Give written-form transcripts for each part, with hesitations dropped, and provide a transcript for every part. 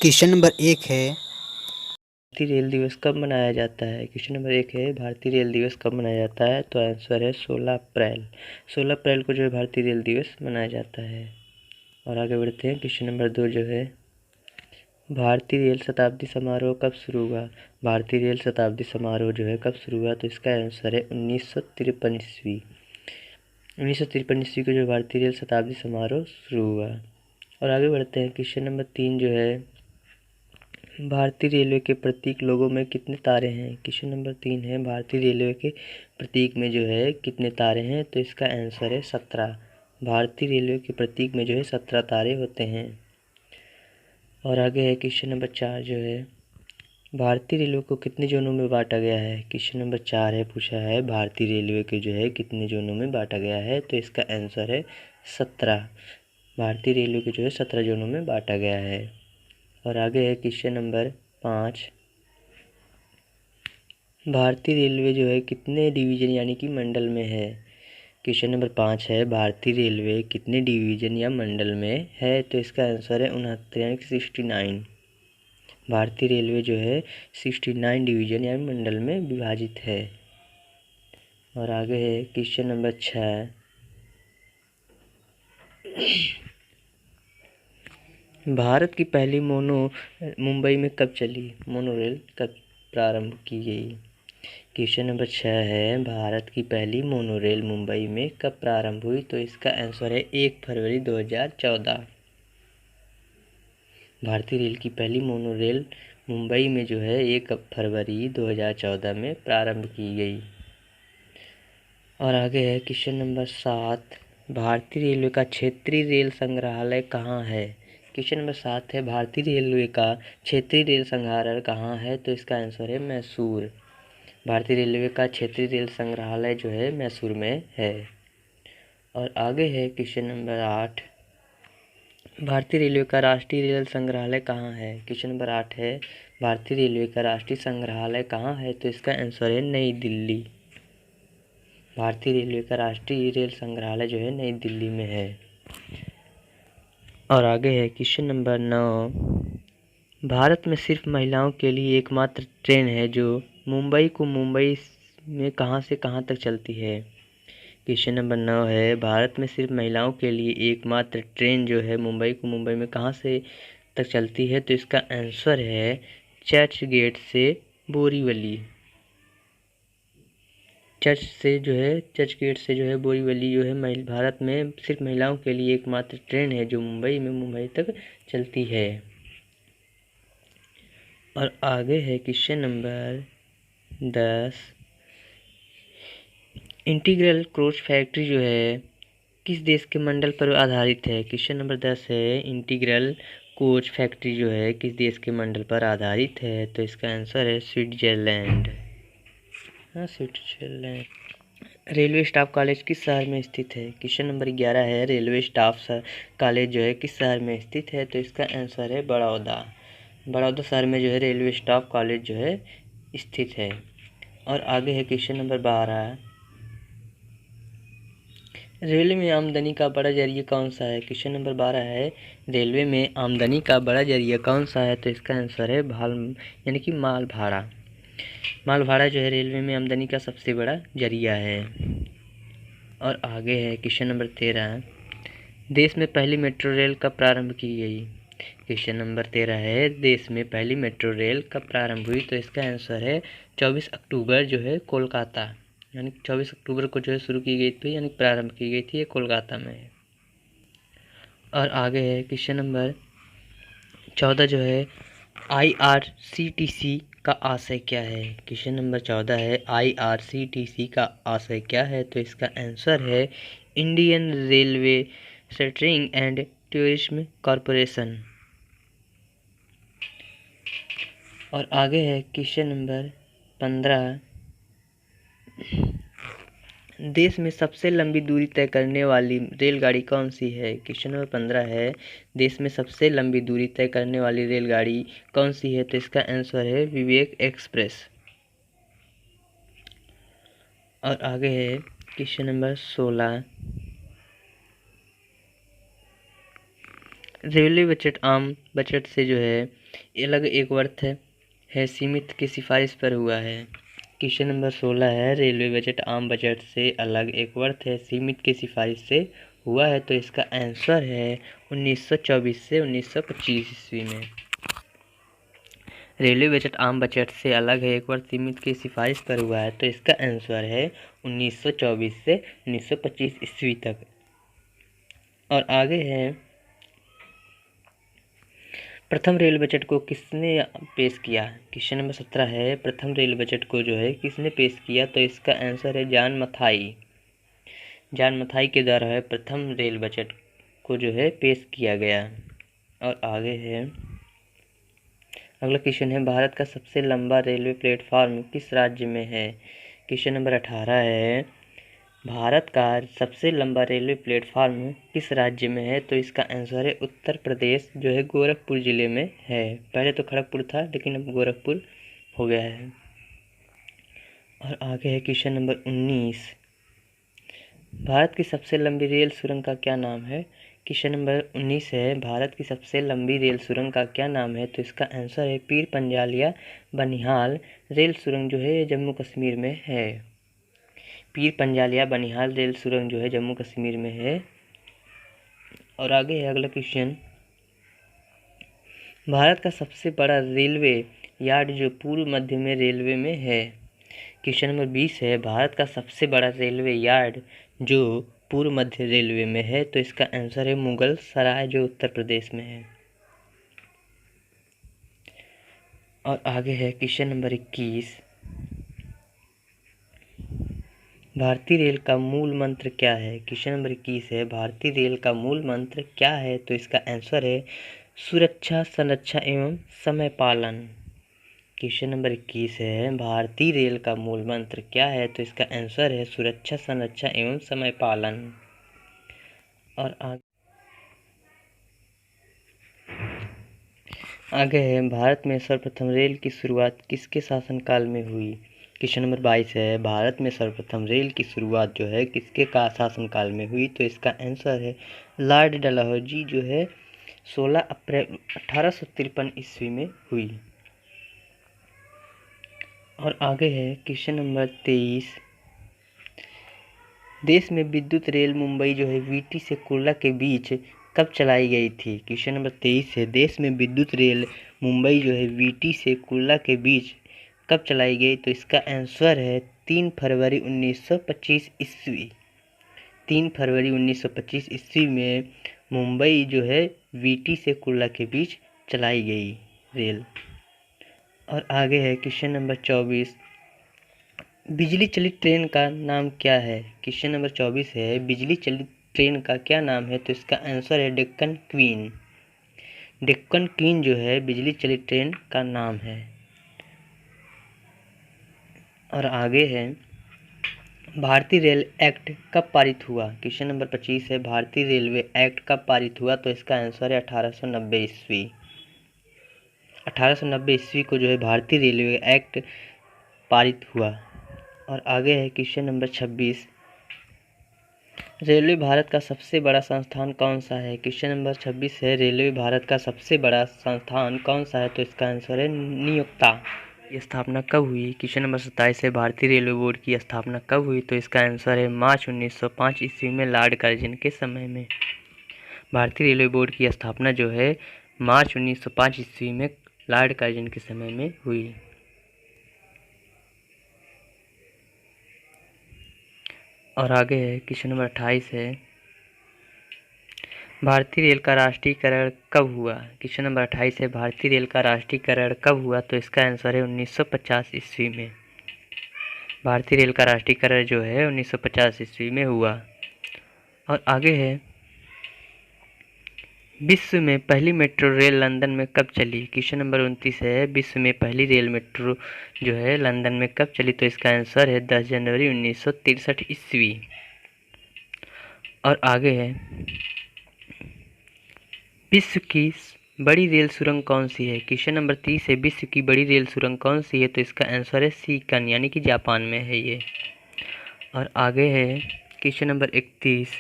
Question number 1 है भारतीय rail दिवस कब मनाया जाता है। क्वेश्चन नंबर 1 है भारतीय रेल दिवस कब मनाया जाता है। तो आंसर है 16 अप्रैल। 16 अप्रैल को जो है भारतीय रेल दिवस मनाया जाता है। और आगे बढ़ते हैं। क्वेश्चन नंबर 2 जो है भारतीय रेल शताब्दी समारोह कब शुरू हुआ। भारतीय रेल शताब्दी समारोह जो है कब शुरू हुआ। तो इसका आंसर है 1953 ईस्वी। 1953 ईस्वी को जो भारतीय रेल शताब्दी समारोह शुरू हुआ। और आगे बढ़ते हैं। क्वेश्चन नंबर 3 जो है भारतीय रेलवे के प्रतीक लोगों में कितने तारे हैं। क्वेश्चन नंबर 3 है भारतीय रेलवे के प्रतीक में जो है कितने तारे हैं। तो इसका आंसर है 17। भारतीय रेलवे के प्रतीक में जो है 17 तारे होते हैं। और आगे है क्वेश्चन नंबर 4 जो है भारतीय रेलवे को कितने जोनों में बांटा गया है। क्वेश्चन नंबर 4 है पूछा है भारतीय रेलवे के जो है कितने जोनों में बांटा गया है। तो इसका आंसर है 17। भारतीय रेलवे को जो है 17 जोनों में बांटा गया है। और आगे है क्वेश्चन नंबर 5 भारतीय रेलवे जो है कितने डिवीज़न यानी कि मंडल में है। क्वेश्चन नंबर 5 है भारतीय रेलवे कितने डिवीज़न या मंडल में है। तो इसका आंसर है 69 यानी कि 69। भारतीय रेलवे जो है 69 डिवीज़न या मंडल में विभाजित है। और आगे है क्वेश्चन नंबर 6 भारत की पहली मुंबई में कब चली। मोनोरेल कब प्रारंभ की गई। क्वेश्चन नंबर 6 है भारत की पहली मोनोरेल मुंबई में कब प्रारंभ हुई। तो इसका आंसर है 1 फरवरी 2014। भारतीय रेल की पहली मोनोरेल मुंबई में जो है 1 फरवरी 2014 में प्रारंभ की गई। और आगे है क्वेश्चन नंबर 7 भारतीय रेलवे का क्षेत्रीय रेल संग्रहालय कहाँ है। क्वेश्चन नंबर 7 है भारतीय रेलवे का क्षेत्रीय रेल संग्रहालय कहाँ है। तो इसका आंसर है मैसूर। भारतीय रेलवे का क्षेत्रीय रेल संग्रहालय जो है मैसूर में है। और आगे है क्वेश्चन नंबर 8 भारतीय रेलवे का राष्ट्रीय रेल संग्रहालय कहाँ है। क्वेश्चन नंबर 8 है भारतीय रेलवे का राष्ट्रीय संग्रहालय कहाँ है। तो इसका आंसर है नई दिल्ली। भारतीय रेलवे का राष्ट्रीय रेल संग्रहालय जो है नई दिल्ली में है। और आगे है क्वेश्चन नंबर 9 भारत में सिर्फ महिलाओं के लिए एकमात्र ट्रेन है जो मुंबई में कहाँ से कहाँ तक चलती है। क्वेश्चन नंबर 9 है भारत में सिर्फ महिलाओं के लिए एकमात्र ट्रेन जो है मुंबई में कहाँ से तक चलती है। तो इसका आंसर है चर्च गेट से बोरीवली। चर्च गेट से जो है बोरीवली जो है भारत में सिर्फ महिलाओं के लिए एकमात्र ट्रेन है जो मुंबई तक चलती है। और आगे है question number 10 integral coach factory जो है किस देश के मंडल पर आधारित है। क्वेश्चन नंबर 10 है इंटीग्रल कोच फैक्ट्री जो है किस देश के मंडल पर आधारित है। तो इसका आंसर है स्विट्जरलैंड। हाँ, स्विट्जरलैंड। रेलवे स्टाफ कॉलेज किस शहर में स्थित है। क्वेश्चन नंबर 11 है रेलवे स्टाफ कॉलेज जो है किस शहर में स्थित है। तो इसका आंसर है बड़ौदा। बड़ौदा शहर में जो है रेलवे स्टाफ कॉलेज जो है स्थित है। और आगे है क्वेश्चन नंबर 12 रेलवे में आमदनी का बड़ा जरिया कौन सा है। क्वेश्चन नंबर 12 है रेलवे में आमदनी का बड़ा जरिया कौन सा है। तो इसका आंसर है यानी कि माल भाड़ा। माल भाड़ा जो है रेलवे में आमदनी का सबसे बड़ा जरिया है। और आगे है क्वेश्चन नंबर 13 देश में पहली मेट्रो रेल कब प्रारंभ की गई। क्वेश्चन नंबर 13 है देश में पहली मेट्रो रेल कब प्रारंभ हुई। तो इसका आंसर है 24 अक्टूबर जो है कोलकाता यानी 24 अक्टूबर को जो है शुरू की गई थी यानी प्रारंभ की गई थी ये कोलकाता में। और आगे है क्वेश्चन नंबर 14 जो है IRCTC का आशय क्या है। क्वेश्चन नंबर 14 है IRCTC का आशय क्या है। तो इसका आंसर है Indian Railway Catering and Tourism Corporation. और आगे है क्वेश्चन नंबर 15 देश में सबसे लंबी दूरी तय करने वाली रेलगाड़ी कौन सी है। क्वेश्चन नंबर 15 है देश में सबसे लंबी दूरी तय करने वाली रेलगाड़ी कौन सी है। तो इसका आंसर है विवेक एक्सप्रेस। और आगे है क्वेश्चन नंबर 16 रेलवे बजट आम बजट से जो है अलग एक वर्थ है सीमित की सिफारिश पर हुआ है। क्वेश्चन नंबर 16 है, रेलवे बजट आम बजट से अलग एक वर्थ है सीमित की सिफारिश से हुआ है, तो इसका आंसर है 1924 से 1925 ईस्वी में। रेलवे बजट आम बजट से अलग है एक वर्ष सीमित की सिफारिश पर हुआ है, तो इसका आंसर है 1924 से 1925 ईस्वी तक। और आगे है, प्रथम रेल बजट को किसने पेश किया। क्वेश्चन नंबर 17 है, प्रथम रेल बजट को जो है किसने पेश किया, तो इसका आंसर है जॉन मथाई। जॉन मथाई के द्वारा है प्रथम रेल बजट को जो है पेश किया गया। और आगे है, अगला क्वेश्चन है, भारत का सबसे लंबा रेलवे प्लेटफॉर्म किस राज्य में है। क्वेश्चन नंबर 18 है, भारत का सबसे लंबा रेलवे प्लेटफॉर्म किस राज्य में है, तो इसका आंसर है उत्तर प्रदेश जो है गोरखपुर ज़िले में है। पहले तो खड़गपुर था लेकिन अब गोरखपुर हो गया है। और आगे है क्वेश्चन नंबर 19, भारत की सबसे लंबी रेल सुरंग का क्या नाम है। क्वेश्चन नंबर 19 है, भारत की सबसे लंबी रेल सुरंग का क्या नाम है, तो इसका आंसर है पीर पंजालिया बनिहाल रेल सुरंग जो है जम्मू कश्मीर में है। पीर पंजालिया बनिहाल रेल सुरंग जो है जम्मू कश्मीर में है। और आगे है अगला क्वेश्चन, भारत का सबसे बड़ा रेलवे यार्ड जो पूर्व मध्य में रेलवे में है। क्वेश्चन नंबर 20 है, भारत का सबसे बड़ा रेलवे यार्ड जो पूर्व मध्य रेलवे में है, तो इसका आंसर है मुगल सराय जो उत्तर प्रदेश में है। और आगे है क्वेश्चन नंबर 21, भारतीय रेल का मूल मंत्र क्या है। क्वेश्चन नंबर 21 है, भारतीय रेल का मूल मंत्र क्या है, तो इसका आंसर है सुरक्षा, संरक्षा एवं समय पालन। क्वेश्चन नंबर 21 है, भारतीय रेल का मूल मंत्र क्या है, तो इसका आंसर है सुरक्षा, संरक्षा एवं समय पालन। और आगे है, भारत में सर्वप्रथम रेल की शुरुआत किसके शासनकाल में हुई। क्वेश्चन नंबर 22 है, भारत में सर्वप्रथम रेल की शुरुआत जो है किसके शासनकाल में हुई, तो इसका आंसर है लॉर्ड डलहौजी जो है 16 अप्रैल 1853 ईस्वी में हुई। और आगे है क्वेश्चन नंबर 23, देश में विद्युत रेल मुंबई जो है वीटी से कुर्ला के बीच कब चलाई गई थी। क्वेश्चन नंबर 23 है, देश में विद्युत रेल मुंबई जो है वीटी से कुर्ला के बीच कब चलाई गई, तो इसका आंसर है 3 फरवरी 1925 ईस्वी। 3 फरवरी 1925 ईस्वी में मुंबई जो है वीटी से कुर्ला के बीच चलाई गई रेल। और आगे है क्वेश्चन नंबर 24, बिजली चलित ट्रेन का नाम क्या है। क्वेश्चन नंबर 24 है, बिजली चलित ट्रेन का क्या नाम है, तो इसका आंसर है डेक्कन क्वीन। डेक्कन क्वीन जो है बिजली चलित ट्रेन का नाम है। और आगे है, भारतीय रेल एक्ट कब पारित हुआ। क्वेश्चन नंबर 25 है, भारतीय रेलवे एक्ट कब पारित हुआ, तो इसका आंसर है 1890 ईस्वी। 1890 ईस्वी को जो है भारतीय रेलवे एक्ट पारित हुआ। और आगे है क्वेश्चन नंबर 26, रेलवे भारत का सबसे बड़ा संस्थान कौन सा है। क्वेश्चन नंबर 26 है, रेलवे भारत का सबसे बड़ा संस्थान कौन सा है, तो इसका आंसर है नियोक्ता। की स्थापना कब हुई। क्वेश्चन नंबर 27 है, भारतीय रेलवे बोर्ड की स्थापना कब हुई, तो इसका आंसर है मार्च 1905 ईस्वी में लॉर्ड कर्जन के समय में। भारतीय रेलवे बोर्ड की स्थापना जो है मार्च 1905 ईस्वी में लॉर्ड कर्जन के समय में हुई। और आगे है क्वेश्चन नंबर 28 है, भारतीय रेल का राष्ट्रीयकरण कब हुआ। क्वेश्चन नंबर 28 है, भारतीय रेल का राष्ट्रीयकरण कब हुआ, तो इसका आंसर है 1950 ईस्वी में। भारतीय रेल का राष्ट्रीयकरण जो है 1950 ईस्वी में हुआ। और आगे है, विश्व में पहली मेट्रो रेल लंदन में कब चली। क्वेश्चन नंबर 29 है, विश्व में पहली रेल मेट्रो जो है लंदन में कब चली, तो इसका आंसर है 10 जनवरी 1963 ईस्वी। और आगे है, विश्व की बड़ी रेल सुरंग कौन सी है। क्वेश्चन नंबर 30 है, विश्व की बड़ी रेल सुरंग कौन सी है, तो इसका आंसर है सीकन यानी कि जापान में है ये। और आगे है क्वेश्चन नंबर 31,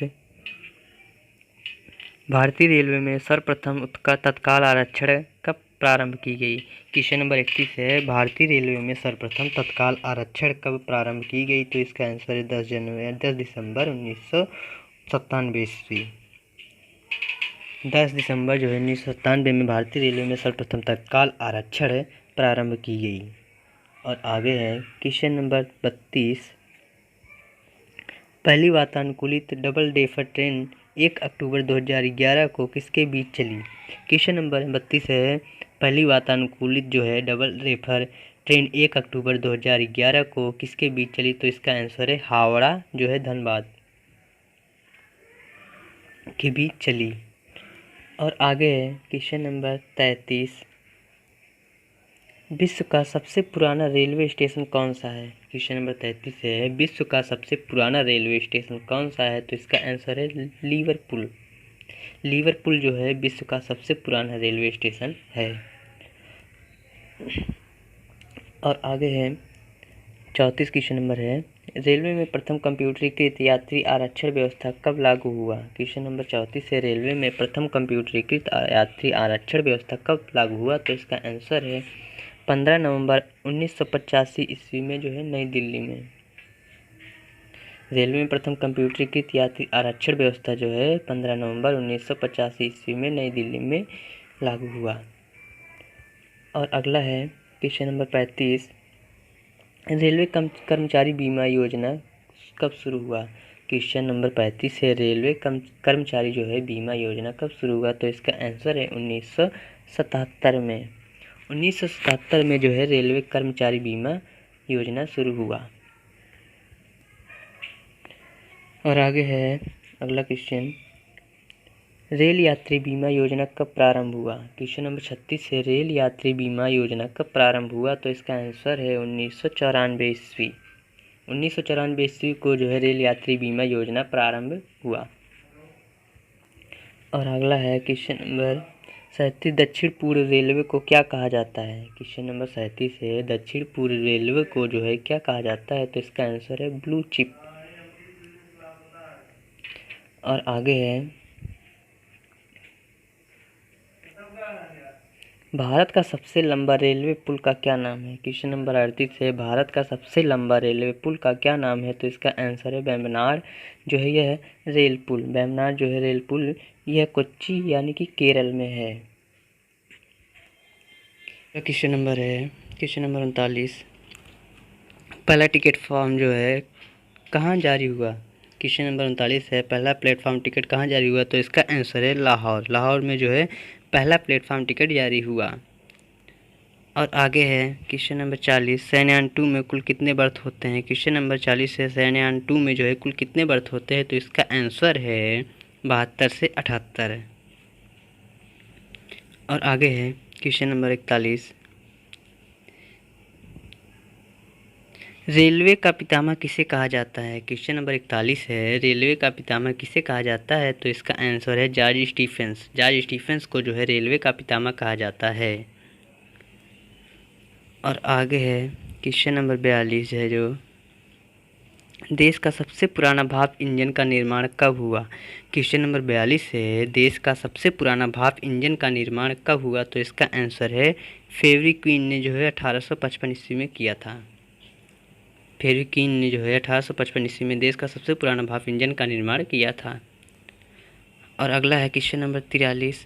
भारतीय रेलवे में सर्वप्रथम उत्तर तत्काल आरक्षण कब प्रारंभ की गई? क्वेश्चन नंबर 31 है भारतीय रेलवे में सर्वप्रथम तत्काल आरक्षण कब प्रारंभ की गई? तो इसका आंसर है 10 दिसंबर 1997 ईस्वी। 10 दिसंबर जो है 1997 में भारतीय रेलवे में सर्वप्रथम तत्काल आरक्षण प्रारंभ की गई। और आगे है क्वेश्चन नंबर 32, पहली वातानुकूलित डबल डेकर ट्रेन 1 अक्टूबर 2011 को किसके बीच चली? क्वेश्चन नंबर 32 है पहली वातानुकूलित जो है डबल डेकर ट्रेन 1 अक्टूबर 2011 को किसके बीच चली? तो इसका आंसर है हावड़ा जो है धनबाद के बीच चली। और आगे है क्वेश्चन नंबर 33, विश्व का सबसे पुराना रेलवे स्टेशन कौन सा है? क्वेश्चन नंबर 33 है विश्व का सबसे पुराना रेलवे स्टेशन कौन सा है? तो इसका आंसर है लिवरपूल। लिवरपूल जो है विश्व का सबसे पुराना रेलवे स्टेशन है। और आगे है 34 क्वेश्चन नंबर है रेलवे में प्रथम कंप्यूटरीकृत यात्री आरक्षण व्यवस्था कब लागू हुआ? क्वेश्चन नंबर 34 है रेलवे में प्रथम कंप्यूटरीकृत यात्री आरक्षण व्यवस्था कब लागू हुआ? तो इसका आंसर है 15 नवंबर 1985 ईस्वी में जो है नई दिल्ली में। रेलवे में प्रथम कंप्यूटरीकृत यात्री आरक्षण व्यवस्था जो है 15 नवंबर 1985 ईस्वी में नई दिल्ली में लागू हुआ। और अगला है क्वेश्चन नंबर 35, रेलवे कर्मचारी बीमा योजना कब शुरू हुआ? क्वेश्चन नंबर 35 है रेलवे कर्मचारी जो है बीमा योजना कब शुरू हुआ? तो इसका आंसर है 1977 में। 1977 में जो है रेलवे कर्मचारी बीमा योजना शुरू हुआ। और आगे है अगला क्वेश्चन, रेल यात्री बीमा योजना कब प्रारंभ हुआ? क्वेश्चन नंबर 36 है रेल यात्री बीमा योजना कब प्रारंभ हुआ? तो इसका आंसर है 1994 ईस्वी। 1994 ईस्वी को जो है रेल यात्री बीमा योजना प्रारंभ हुआ। और अगला है क्वेश्चन नंबर 37, दक्षिण पूर्व रेलवे को क्या कहा जाता है? क्वेश्चन नंबर 37 है दक्षिण पूर्व रेलवे को जो है क्या कहा जाता है? तो इसका आंसर है ब्लू चिप। और आगे है भारत का सबसे लंबा रेलवे पुल का क्या नाम है? क्वेश्चन नंबर 38 है भारत का सबसे लंबा रेलवे पुल का क्या नाम है? तो इसका आंसर है वेम्बनाड जो है यह रेल पुल। वेम्बनाड जो है रेल पुल यह कोच्चि यानी कि केरल में है। क्वेश्चन नंबर 39, पहला टिकट फॉर्म जो है कहाँ जारी हुआ? क्वेश्चन नंबर 39 है पहला प्लेटफॉर्म टिकट कहाँ जारी हुआ? तो इसका आंसर है लाहौर। लाहौर में जो है पहला प्लेटफॉर्म टिकट जारी हुआ। और आगे है क्वेश्चन नंबर 40, शयनयान 2 में कुल कितने बर्थ होते हैं? क्वेश्चन नंबर 40 है शयनयान 2 में जो है कुल कितने बर्थ होते हैं? तो इसका आंसर है 72 से 78। और आगे है क्वेश्चन नंबर 41, रेलवे का पितामह किसे कहा जाता है? क्वेश्चन नंबर 41 है रेलवे का पितामह किसे कहा जाता है? तो इसका आंसर है जॉर्ज स्टीफेंस। जॉर्ज स्टीफेंस को जो है रेलवे का पितामह कहा जाता है। और आगे है क्वेश्चन नंबर 42 है जो देश का सबसे पुराना भाप इंजन का निर्माण कब हुआ? क्वेश्चन नंबर 42 है देश का सबसे पुराना भाप इंजन का निर्माण कब हुआ? तो इसका आंसर है फेब्रिक्विन ने जो है 1855 ईस्वी में किया था। फेब्रिक्विन ने जो है 1855 ईस्वी में देश का सबसे पुराना भाप इंजन का निर्माण किया था। और अगला है क्वेश्चन नंबर 43।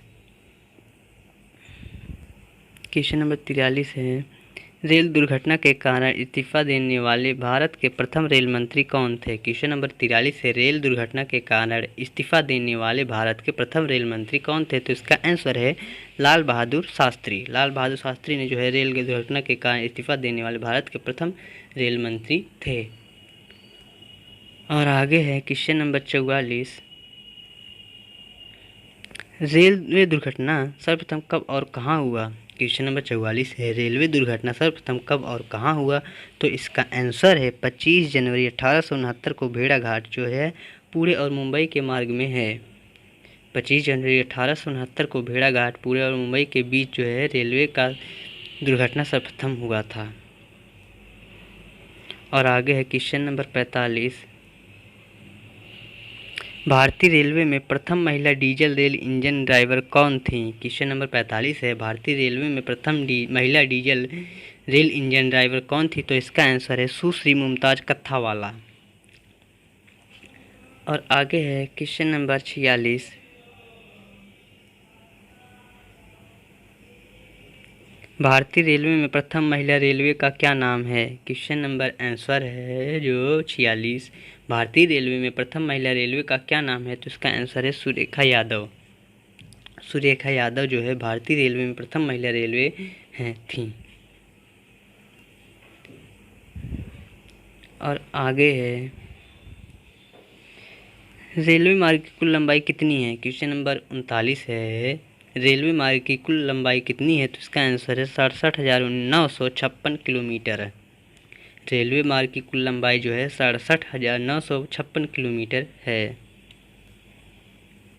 क्वेश्चन नंबर 43 है रेल दुर्घटना के कारण इस्तीफा देने वाले भारत के प्रथम रेल मंत्री कौन थे? क्वेश्चन नंबर 43 है रेल दुर्घटना के कारण इस्तीफा देने वाले भारत के प्रथम रेल मंत्री कौन थे? तो इसका आंसर है लाल बहादुर शास्त्री। लाल बहादुर शास्त्री ने जो है रेल दुर्घटना के कारण इस्तीफा देने वाले भारत के प्रथम रेल मंत्री थे। और आगे है क्वेश्चन नंबर 44, रेलवे दुर्घटना सर्वप्रथम कब और कहाँ हुआ? क्वेश्चन नंबर 44 है रेलवे दुर्घटना सर्वप्रथम कब और कहाँ हुआ? तो इसका आंसर है 25 जनवरी 1869 को भेड़ाघाट जो है पुणे और मुंबई के मार्ग में है। 25 जनवरी 1869 को भेड़ाघाट पुणे और मुंबई के बीच जो है रेलवे का दुर्घटना सर्वप्रथम हुआ था। और आगे है क्वेश्चन नंबर 45, भारतीय रेलवे में प्रथम महिला डीजल रेल इंजन ड्राइवर कौन थी? क्वेश्चन नंबर 45 है, भारतीय रेलवे में प्रथम महिला डीजल रेल इंजन ड्राइवर कौन थी? तो इसका आंसर है सुश्री मुमताज कत्थावाला। और आगे है क्वेश्चन नंबर 46, भारतीय रेलवे में प्रथम महिला रेलवे का क्या नाम है? क्वेश्चन नंबर आंसर है जो 46, भारतीय रेलवे में प्रथम महिला रेलवे का क्या नाम है? तो इसका आंसर है सुरेखा यादव। सुरेखा यादव जो है भारतीय रेलवे में प्रथम महिला रेलवे हैं थी। और आगे है रेलवे मार्ग की कुल लंबाई कितनी है? क्वेश्चन नंबर 39 है, रेलवे मार्ग की कुल लंबाई कितनी है? तो इसका आंसर है 67,956 किलोमीटर। रेलवे मार्ग की कुल लंबाई जो है 67,956 किलोमीटर है।